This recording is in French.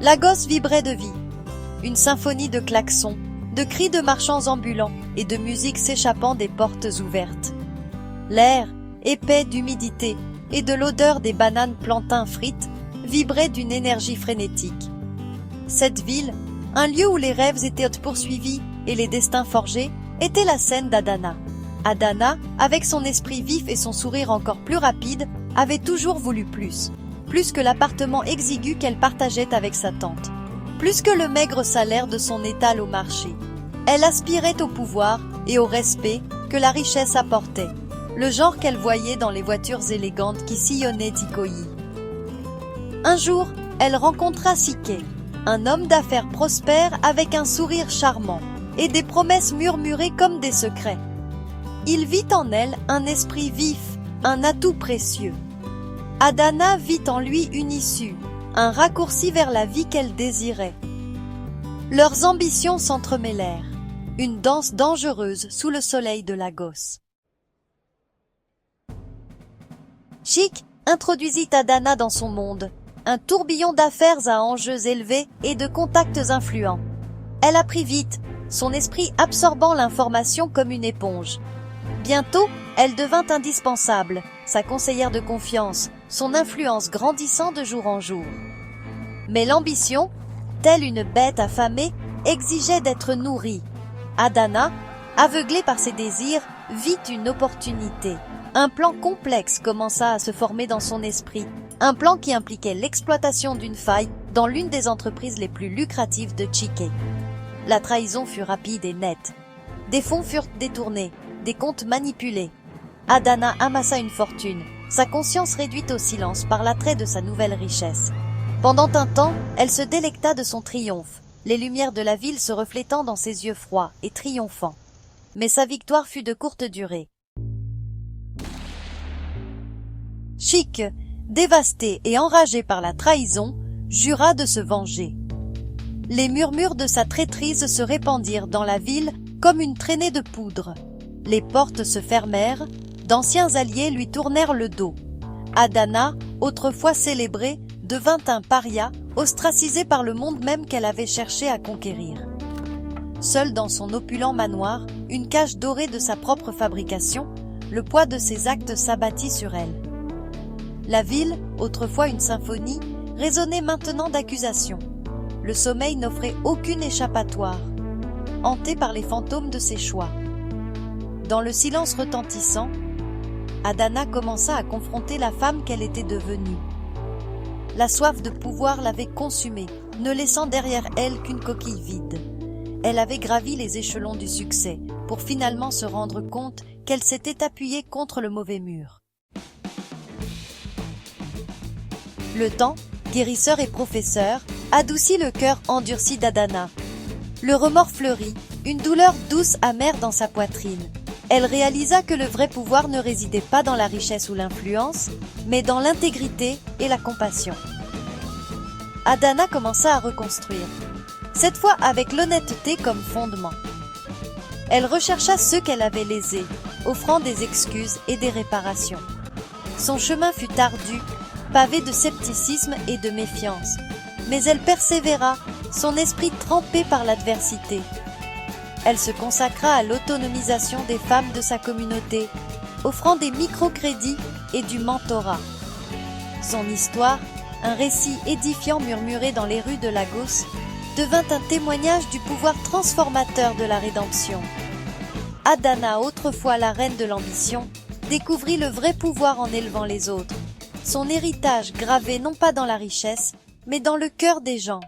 Lagos vibrait de vie. Une symphonie de klaxons, de cris de marchands ambulants et de musique s'échappant des portes ouvertes. L'air, épais d'humidité et de l'odeur des bananes plantains frites, vibrait d'une énergie frénétique. Cette ville, un lieu où les rêves étaient poursuivis et les destins forgés, était la scène d'Adana. Adana, avec son esprit vif et son sourire encore plus rapide, avait toujours voulu plus. Plus que l'appartement exigu qu'elle partageait avec sa tante. Plus que le maigre salaire de son étal au marché. Elle aspirait au pouvoir et au respect que la richesse apportait, le genre qu'elle voyait dans les voitures élégantes qui sillonnaient Ikoyi. Un jour, elle rencontra Sike, un homme d'affaires prospère avec un sourire charmant et des promesses murmurées comme des secrets. Il vit en elle un esprit vif, un atout précieux. Adana vit en lui une issue, un raccourci vers la vie qu'elle désirait. Leurs ambitions s'entremêlèrent, une danse dangereuse sous le soleil de Lagos. Chic introduisit Adana dans son monde, un tourbillon d'affaires à enjeux élevés et de contacts influents. Elle apprit vite, son esprit absorbant l'information comme une éponge. Bientôt, elle devint indispensable, sa conseillère de confiance, son influence grandissant de jour en jour. Mais l'ambition, telle une bête affamée, exigeait d'être nourrie. Adana, aveuglée par ses désirs, vit une opportunité. Un plan complexe commença à se former dans son esprit, un plan qui impliquait l'exploitation d'une faille dans l'une des entreprises les plus lucratives de Chike. La trahison fut rapide et nette. Des fonds furent détournés, des comptes manipulés. Adana amassa une fortune, sa conscience réduite au silence par l'attrait de sa nouvelle richesse. Pendant un temps, elle se délecta de son triomphe, les lumières de la ville se reflétant dans ses yeux froids et triomphants. Mais sa victoire fut de courte durée. Chic, dévasté et enragé par la trahison, jura de se venger. Les murmures de sa traîtrise se répandirent dans la ville comme une traînée de poudre. Les portes se fermèrent, d'anciens alliés lui tournèrent le dos. Adana, autrefois célébrée, devint un paria, ostracisé par le monde même qu'elle avait cherché à conquérir. Seule dans son opulent manoir, une cage dorée de sa propre fabrication, le poids de ses actes s'abattit sur elle. La ville, autrefois une symphonie, résonnait maintenant d'accusations. Le sommeil n'offrait aucune échappatoire, hantée par les fantômes de ses choix. Dans le silence retentissant, Adana commença à confronter la femme qu'elle était devenue. La soif de pouvoir l'avait consumée, ne laissant derrière elle qu'une coquille vide. Elle avait gravi les échelons du succès, pour finalement se rendre compte qu'elle s'était appuyée contre le mauvais mur. Le temps, guérisseur et professeur, adoucit le cœur endurci d'Adana. Le remords fleurit, une douleur douce amère dans sa poitrine. Elle réalisa que le vrai pouvoir ne résidait pas dans la richesse ou l'influence, mais dans l'intégrité et la compassion. Adana commença à reconstruire, cette fois avec l'honnêteté comme fondement. Elle rechercha ceux qu'elle avait lésés, offrant des excuses et des réparations. Son chemin fut ardu, pavé de scepticisme et de méfiance, mais elle persévéra, son esprit trempé par l'adversité. Elle se consacra à l'autonomisation des femmes de sa communauté, offrant des microcrédits et du mentorat. Son histoire, un récit édifiant murmuré dans les rues de Lagos, devint un témoignage du pouvoir transformateur de la rédemption. Adana, autrefois la reine de l'ambition, découvrit le vrai pouvoir en élevant les autres, son héritage gravé non pas dans la richesse, mais dans le cœur des gens.